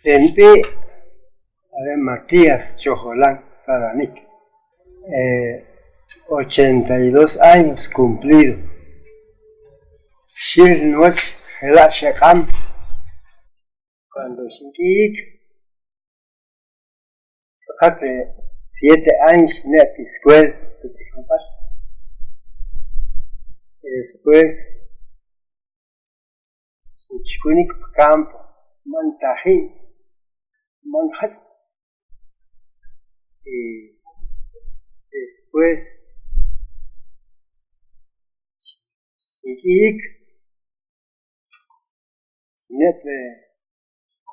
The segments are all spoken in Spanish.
Tempi, Matías Chojolán Saranik, 82 años cumplido. Shir Nuech Hela Shekam, cuando Shinkik, hace 7 años en la escuela, y después, Chikunik Campo, Mantají, Manjas, y después, Shinkik,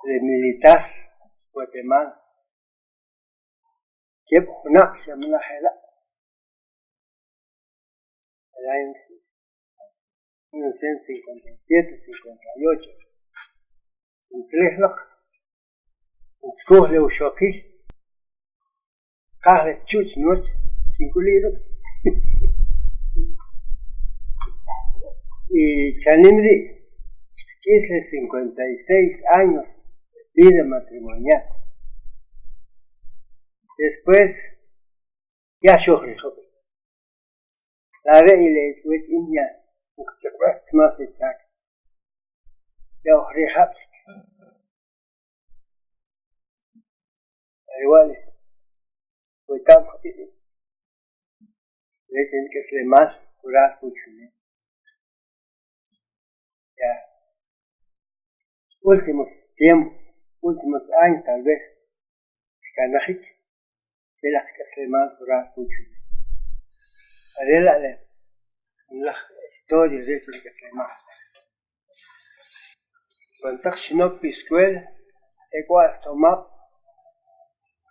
de militar, Guatemala. كيف هناك من هلا el año 1957-58 انتلح لك نسكوه له شوكي قاهر تشوش نوش سنقولي لك y Chanimri hice 56 años de vida matrimonial. Después, ya shohri shohri. La re ile wit India, ukhtewat ma se chak. Ya ohri hap. Igual, witam khati. Lesen que se más curar mucho. Ya. Últimos tiempos, últimos años tal vez, canajik. سلاح كسلمان فرات وجود أريلا له نلخ استودي ريسل كسلمان كنتخش نوك بسكويل إقوال توماب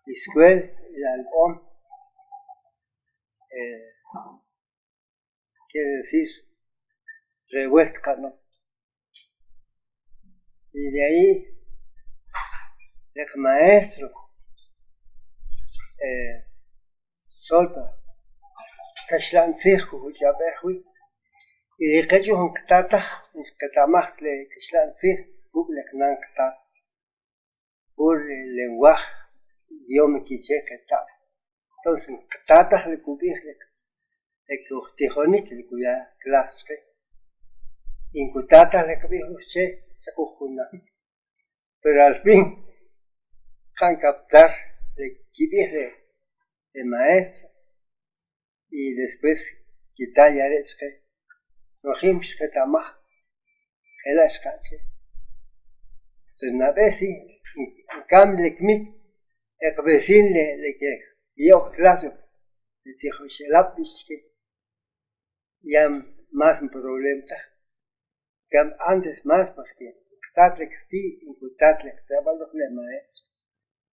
بسكويل إلى الأم quiere decir revuelta, ¿no? Y de ahí el maestro solta كشلان فيخو وجابه y que un ctata le كشلان فيه بقولك نان ctata por el lenguaje idioma quiche ctata entonces ctata le cubrir le que ustihonic le cuya clase incutata le cubrir che se cojuna pero al fin can captar le cubrir de maestro y después quitar ya es que no himsh que tamah el ascache entonces na vez sí cambio le kmi el vecino le que yo clase le dijo se la que ya más un problema que antes más porque tatle que sí imputarle que trabajo le maestro